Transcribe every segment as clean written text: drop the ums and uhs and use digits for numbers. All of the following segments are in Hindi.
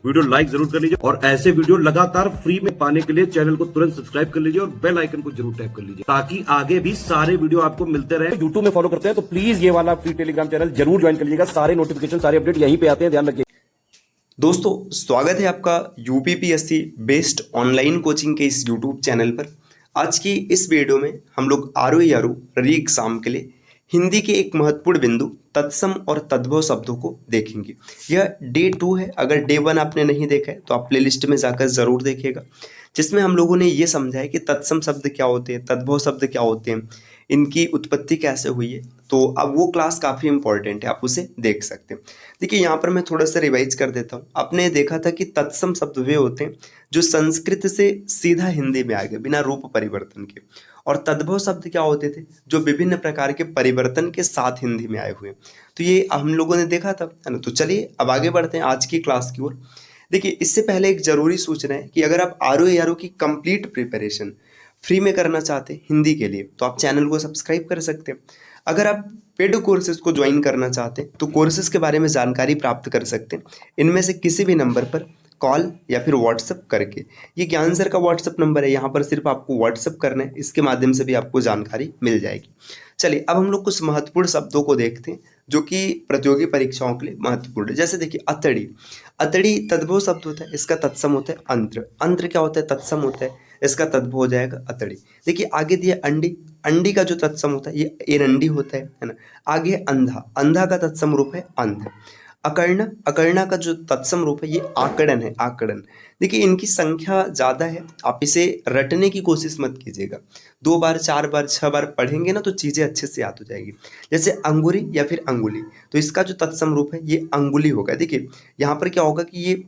वीडियो लाइक जरूर कर लीजिए और ऐसे वीडियो लगातार फ्री में पाने के लिए चैनल को तुरंत सब्सक्राइब कर लीजिए और बेल आइकन को जरूर टैप कर लीजिए ताकि आगे भी सारे वीडियो आपको मिलते रहे। यूट्यूब में फॉलो करते हैं तो प्लीज ये वाला फ्री टेलीग्राम चैनल जरूर ज्वाइन कर लीजिएगा। सारे नोटिफिकेशन सारे अपडेट यहीं पे आते हैं, ध्यान रखिए। दोस्तों स्वागत है आपका यूपीपीएससी बेस्ड ऑनलाइन कोचिंग के इस यूट्यूब चैनल पर। आज की इस वीडियो में हम लोग आरओ री एग्जाम के लिए हिंदी के एक महत्वपूर्ण बिंदु तत्सम और तद्भव शब्दों को देखेंगे। यह डे 2 है। अगर डे 1 आपने नहीं देखा है तो आप प्लेलिस्ट में जाकर जरूर देखिएगा, जिसमें हम लोगों ने ये समझा है कि तत्सम शब्द क्या होते हैं, तद्भव शब्द क्या होते हैं, इनकी उत्पत्ति कैसे हुई है। तो अब वो क्लास काफ़ी इंपॉर्टेंट है, आप उसे देख सकते हैं। देखिए यहाँ पर मैं थोड़ा सा रिवाइज कर देता हूँ। आपने देखा था कि तत्सम शब्द वे होते हैं जो संस्कृत से सीधा हिंदी में आ गए बिना रूप परिवर्तन के, और तद्भव शब्द क्या होते थे जो विभिन्न प्रकार के परिवर्तन के साथ हिंदी में आए हुए। तो ये हम लोगों ने देखा था, है ना। तो चलिए अब आगे बढ़ते हैं आज की क्लास की ओर। देखिए इससे पहले एक जरूरी सूचना है कि अगर आप आरओ की कंप्लीट प्रिपरेशन फ्री में करना चाहते हैं हिंदी के लिए तो आप चैनल को सब्सक्राइब कर सकते हैं। अगर आप पेड कोर्सेज को ज्वाइन करना चाहते हैं तो कोर्सेज के बारे में जानकारी प्राप्त कर सकते हैं इनमें से किसी भी नंबर पर कॉल या फिर व्हाट्सअप करके। ये ज्ञान सर का व्हाट्सअप नंबर है, यहाँ पर सिर्फ आपको व्हाट्सअप करना है, इसके माध्यम से भी आपको जानकारी मिल जाएगी। चलिए अब हम लोग कुछ महत्वपूर्ण शब्दों को देखते हैं जो कि प्रतियोगी परीक्षाओं के लिए महत्वपूर्ण है। जैसे देखिए अतड़ी, अतड़ी तद्भव शब्द होता है, इसका तत्सम होता है अंत्र। अंत्र क्या होता है, तत्सम होता है, इसका तद्भव हो जाएगा अतड़ी। देखिए आगे दिया अंडी, अंडी का जो तत्सम होता है ये एरंडी होता है ना। आगे है अंधा, अंधा का तत्सम रूप है अंध। अकर्ण, अकर्णा का जो तत्सम रूप है ये आकड़न है, आकड़न। देखिए इनकी संख्या ज़्यादा है, आप इसे रटने की कोशिश मत कीजिएगा। 2 बार 4 बार 6 बार पढ़ेंगे ना तो चीज़ें अच्छे से याद हो जाएगी। जैसे अंगुरी या फिर अंगुली, तो इसका जो तत्सम रूप है ये अंगुली होगा। देखिए यहाँ पर क्या होगा कि ये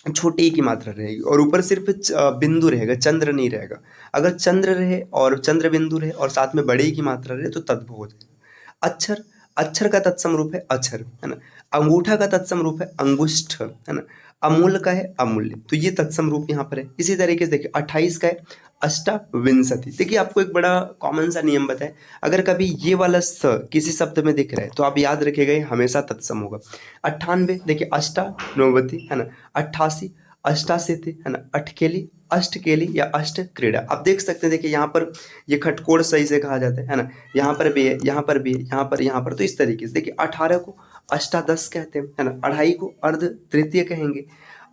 छोटी की मात्रा रहेगी और ऊपर सिर्फ बिंदु रहेगा, चंद्र नहीं रहेगा। अगर चंद्र रहे और चंद्र बिंदु रहे और साथ में बड़े की मात्रा रहे तो तद्भव हो जाएगा। अक्षर, अक्षर का तत्सम रूप है अक्षर, है ना। अंगूठा का तत्सम रूप है अंगुष्ठ, है ना। अमूल का है अमूल्य, तो ये तत्सम रूप यहाँ पर है। इसी तरीके से देखिए 28 का है अष्टाविंशति। देखिए आपको एक बड़ा कॉमन सा नियम बताए, अगर कभी ये वाला स किसी शब्द में दिख रहा है तो आप याद रखिएगा ये हमेशा तत्सम होगा। 98 देखिए अष्टानवति, है ना। 88 अष्टाशीति, है ना। अठकेली, अष्टकेली या अष्ट क्रीड़ा। आप देख सकते हैं, देखिए यहाँ पर ये खटकोड़ सही से कहा जाता है ना। यहाँ पर भी है, यहाँ पर भी है, यहाँ पर। तो इस तरीके से देखिए 18 को अष्टादश कहते हैं, है ना। 2.5 को अर्ध तृतीय कहेंगे।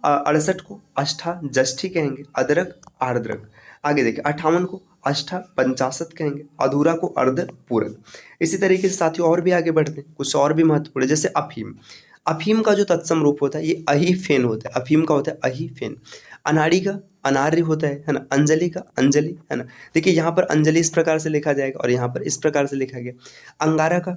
68 को अष्टाजष्ठी कहेंगे, अदरक आर्द्रक। आगे देखिए 58 को अष्टा पंचाशत कहेंगे, अधूरा को अर्ध पूरक। इसी तरीके से साथियों और भी आगे बढ़ते हैं, कुछ और भी महत्वपूर्ण है। जैसे अफीम, अफीम का जो तत्सम रूप होता है ये अहीफेन होता है, अफीम का होता है अहीफेन। अनाड़ी का अनार्य होता है ना। अंजलि का अंजलि, है ना। देखिए यहाँ पर अंजलि इस प्रकार से लिखा जाएगा और यहाँ पर इस प्रकार से लिखा गया। अंगारा का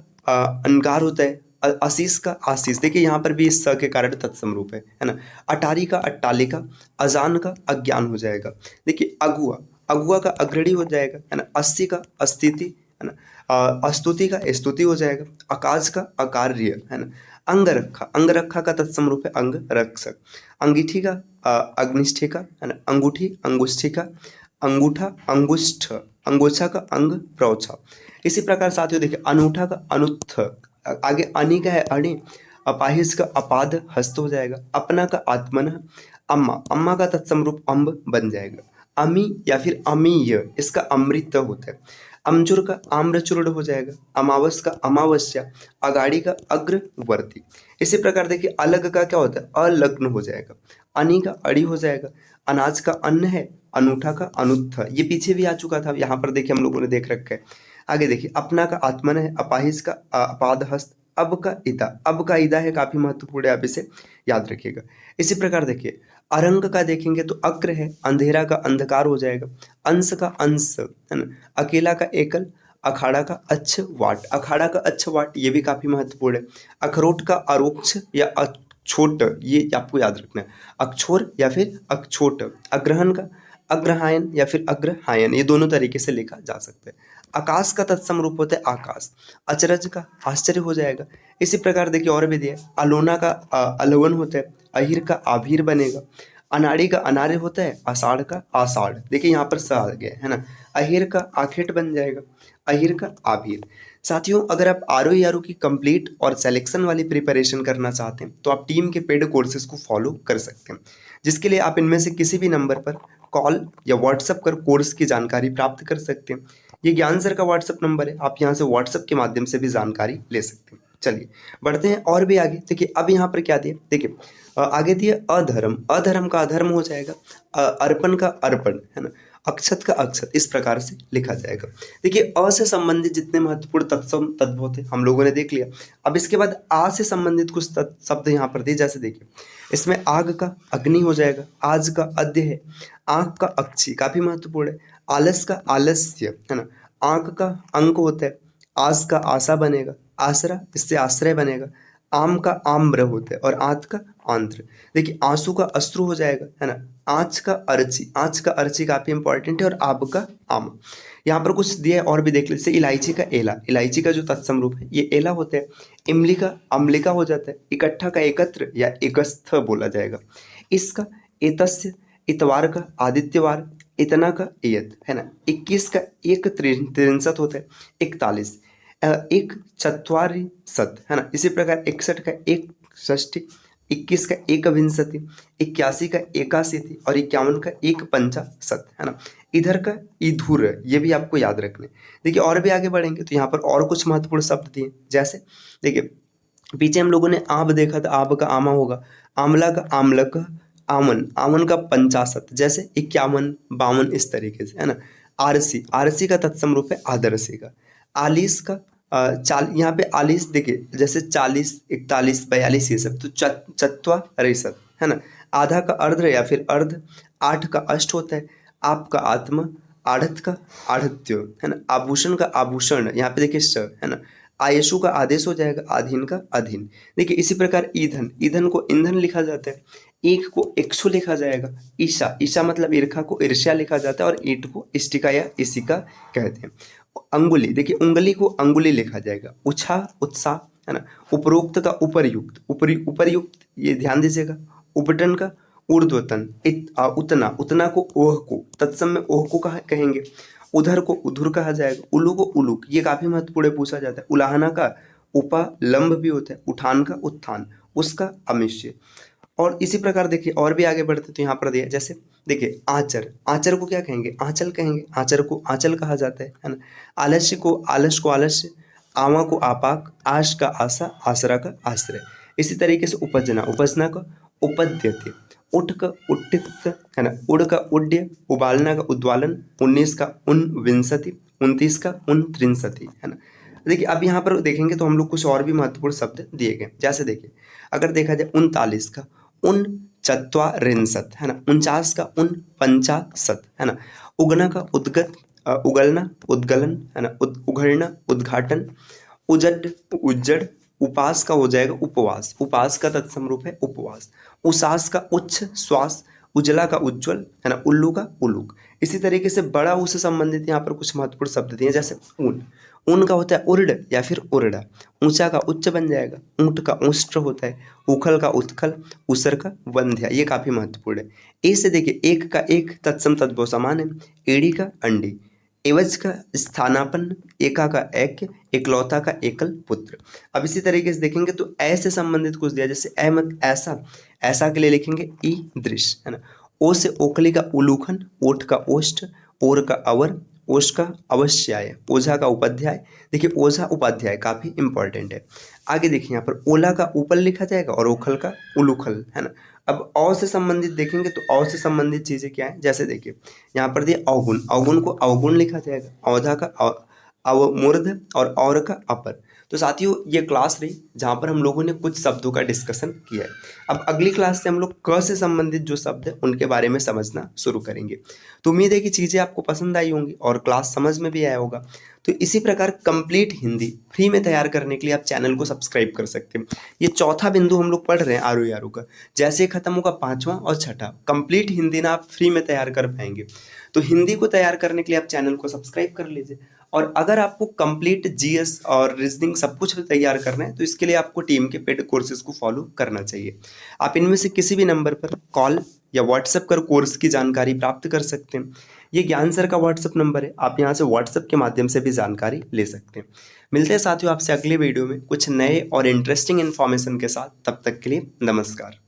अंगार होता है, आशीष का आशीष। देखिए यहाँ पर भी इस स के कारण तत्सम रूप है ना। अटारी का अट्टालिका, अजान का अज्ञान हो जाएगा। देखिए अगुआ, अगुआ का अग्रणी हो जाएगा, है ना। अस्सी का अस्थिति, है ना। अस्तुति का स्तुति हो जाएगा। अकाज का अकार्य, है ना। अंगरखा, अंगरखा का तत्सम रूप है अंग रक्षक। अंगीठी का अग्निष्ठिका, है ना। अंगूठी अंगुष्ठिका, अंगूठा अंगुष्ठ, अंगोछा का अंग प्रौछा। इसी प्रकार साथियों देखिए अनूठा का अनुत्थ, आगे अनी का है अणि, अपाहिज का अपाद हस्त हो जाएगा। अपना का आत्मन, अम्मा, अम्मा का तत्सम रूप अम्ब बन जाएगा। अमी या फिर अमीय, इसका अमृत होता है। अमचुर का आम्रचूर्ण हो जाएगा। अमावस का अमावस्या, अगाड़ी का अग्रवर्ती। इसी प्रकार देखिए अलग का क्या होता है अलग्न हो जाएगा। अनी का अड़ी हो जाएगा। अनाज का अन्न है, अनूठा का अनुत्थ, ये पीछे भी आ चुका था, यहाँ पर देखिए हम लोगों ने देख रखा है। आगे देखिए अपना का आत्मन है, अपाहिज का अपाद हस्त, अब का इदा, अब का इदा है, काफी महत्वपूर्ण है, आप इसे याद रखिएगा। इसी प्रकार देखिए अरंग का देखेंगे तो अक्र है, अंधेरा का अंधकार हो जाएगा। अंश का अंश, है ना। अकेला का एकल, अखाड़ा का अच्छ वाट, अखाड़ा का अच्छ वाट, ये भी काफी महत्वपूर्ण है। अखरोट का अरोक्ष या अक्षोट, ये आपको याद रखना है। अक्षोर या फिर अक्षोट। अग्रहण का अग्रहायन या फिर अग्रहायन, ये दोनों तरीके से लिखा जा सकता है। आकाश का तत्सम रूप होता है आकाश। अचरज का आश्चर्य हो जाएगा। इसी प्रकार देखिए और भी दिया, अलोना का अलवन होता है, अहिर का आभीर बनेगा। अनाड़ी का अनार्य होता है, आषाढ़ का आषाढ़, देखिए यहाँ पर स आ गया है ना। अहिर का आखेट बन जाएगा, अहिर का आभीर। साथियों, अगर आप आर की कंप्लीट और सिलेक्शन वाली प्रिपरेशन करना चाहते हैं तो आप टीम के पेड कोर्सेज को फॉलो कर सकते हैं, जिसके लिए आप इनमें से किसी भी नंबर पर कॉल या व्हाट्सएप कर कोर्स की जानकारी प्राप्त कर सकते हैं। ये ज्ञान सर का व्हाट्सएप नंबर है, आप यहाँ से व्हाट्सएप के माध्यम से भी जानकारी ले सकते हैं। चलिए बढ़ते हैं और भी आगे। देखिए अब यहाँ पर क्या दिया, देखिए आगे दिया अधर्म, अधर्म का अधर्म हो जाएगा, अर्पण का अर्पण, है ना, अक्षत का अक्षत, इस प्रकार से लिखा जाएगा। देखिए अ से संबंधित जितने महत्वपूर्ण तत्सम तद्भव थे हम लोगों ने देख लिया। अब इसके बाद आ से संबंधित कुछ शब्द यहाँ पर दिए, जैसे देखिए इसमें आग का अग्नि हो जाएगा, आज का अद्य है, आंख का अक्षी काफी महत्वपूर्ण है, आलस का आलस्य, है ना, आंख का अंक होता है, आस का आशा बनेगा, आसरा इससे आश्रय बनेगा, आम का आम्र होता है और आंत का आंध्र। देखिए आंसू का अश्रु हो जाएगा, है ना, आँच का अर्ची, आँच का अर्ची काफी इंपॉर्टेंट है, और आब का आम। यहाँ पर कुछ दिया है और भी देख लीजिए, इलायची का एला, इलायची का जो तत्सम रूप है ये एला होता है, इमली का अम्लिका हो जाता है, इकट्ठा का एकत्र या एकस्थ बोला जाएगा, इसका एतस्य, इतवार का आदित्यवार, इतना का एयत, है ना, 21 का एक 63 होता है, 41 एक चत्वारि सत, है ना, इसी प्रकार 61 का एक षष्ठी, 21 का एक विंशति, 81 का एकासी और 51 का एक पंचाशत, है ना, इधर का इधुर, ये भी आपको याद रखना है। देखिए और भी आगे बढ़ेंगे तो यहाँ पर और कुछ महत्वपूर्ण शब्द दिए, जैसे देखिए पीछे हम लोगों ने आब देखा था, आब का आमा होगा, आमला का आमलक, आमन, आमन का पंचाशत, जैसे 51 52 इस तरीके से, है ना, आरसी, आरसी का तत्सम रूप है आदरसी का, आलीस का यहाँ पे आलीस देखिए जैसे 40 41 42 ये सब, तो चत्वा रेसत, है ना, आधा का अर्ध या फिर अर्ध, 8 का अष्ट होता है, आप का आत्मा, आढ़त का आढ़त्य, है ना, आभूषण का आभूषण, यहाँ पे देखिए स, है ना, आयशु का आदेश हो जाएगा, आधीन का अधीन। देखिए इसी प्रकार ईंधन, ईंधन को ईंधन लिखा जाता है, ईख को इक्षु लिखा जाएगा, ईशा, ईशा मतलब ईर्खा को ईर्ष्या लिखा जाता है, और ईंट को इष्टिका या इसिका कहते हैं। अंगुली, देखिए उंगली को अंगुली लिखा जाएगा, उत्साह उत्साह, है ना, उपरोक्त का उपर्युक्त, उपर्युक्त ये ध्यान दीजिएगा, उपटन का ऊर्ध्वतन, उतना, उतना को ओह को, तत्सम में ओह को कहेंगे, उधर को उधुर कहा जाएगा, उल्लू को उलूक, ये काफी महत्वपूर्ण पूछा जाता है, उलाहना का उपालंब भी होता है, उठान का उत्थान, उसका अमिष्य। और इसी प्रकार देखिए और भी आगे बढ़ते तो यहाँ पर दिया, जैसे देखिए आचर, आचर को क्या कहेंगे, आंचल कहेंगे, आचर को आंचल कहा जाता है ना, आलस्य को आलस्य, आवा को आपाक, आश का आशा, आसरा का आश्रय। इसी तरीके से उपजना, उपजना का उपद्यते, उठ का उट्टित, है ना, उड़ का उड्य, उबालना का उद्वालन, 19 का उनविंशति, 29 का 69, है ना। देखिए अब यहाँ पर देखेंगे तो हम लोग कुछ और भी महत्वपूर्ण शब्द दिए गए, जैसे देखिए अगर देखा जाए 39 का उन चत्वारिंशत, है ना, 49 का उन पंचाशत, है ना, उगना का उद्गत, उगलना उद्गलन, है ना, उघड़ना उद्घाटन, उजड उज्जड़, उपास का हो जाएगा उपवास, उपास का तत्सम रूप है उपवास, उसास का उच्च श्वास, उजला का उज्ज्वल, है ना, उल्लू का उलूक। इसी तरीके से बड़ा उससे संबंधित यहाँ पर कुछ महत्वपूर्ण शब्द दिए, जैसे ऊन, ऊन का होता है उर्ड या फिर उर्डा, ऊंचा का उच्च बन जाएगा, ऊंट का ऊष्ट होता है, उखल का उत्खल, उसर का वंध्या, ये काफी महत्वपूर्ण है। ए से देखिए एक का एक तत्सम तद्भव समान है, एड़ी का अंडी, एवज का स्थानापन्न, एका का ऐक्य, एकलौता का एकल पुत्र। अब इसी तरीके से देखेंगे तो ऐसे संबंधित कुछ दिया, जैसे अहमद ऐसा, ऐसा के लिए लिखेंगे ई दृश्य, है ना, ओ से ओखली का उलूखन, ओठ का ओष्ठ, ओर का अवर, ओष का अवश्याय, ओझा का उपाध्याय। देखिए ओझा उपाध्याय काफी इंपॉर्टेंट है। आगे देखिए यहाँ पर ओला का ऊपर लिखा जाएगा और ओखल का उलूखल, है ना। अब औ से संबंधित देखेंगे तो औ से संबंधित चीजें क्या है, जैसे देखिए यहाँ पर दिए अवगुण, अवगुण को अवगुण लिखा जाएगा, औधा का अवमूर्ध और का अपर। तो साथियों ये क्लास रही जहाँ पर हम लोगों ने कुछ शब्दों का डिस्कशन किया है। अब अगली क्लास से हम लोग क से संबंधित जो शब्द है उनके बारे में समझना शुरू करेंगे। तो उम्मीद है कि चीज़ें आपको पसंद आई होंगी और क्लास समझ में भी आया होगा। तो इसी प्रकार कंप्लीट हिंदी फ्री में तैयार करने के लिए आप चैनल को सब्सक्राइब कर सकते हैं। ये चौथा बिंदु हम लोग पढ़ रहे हैं आरो का, जैसे खत्म होगा पांचवा और छठा, कंप्लीट हिंदी ना आप फ्री में तैयार कर पाएंगे। तो हिंदी को तैयार करने के लिए आप चैनल को सब्सक्राइब कर लीजिए। और अगर आपको कंप्लीट जीएस और रीजनिंग सब कुछ तैयार करना है तो इसके लिए आपको टीम के पेड कोर्सेज को फॉलो करना चाहिए। आप इनमें से किसी भी नंबर पर कॉल या व्हाट्सएप कर कोर्स की जानकारी प्राप्त कर सकते हैं। ये ज्ञान सर का व्हाट्सएप नंबर है, आप यहाँ से व्हाट्सएप के माध्यम से भी जानकारी ले सकते हैं। मिलते हैं साथियों आपसे अगले वीडियो में कुछ नए और इंटरेस्टिंग इन्फॉर्मेशन के साथ, तब तक के लिए नमस्कार।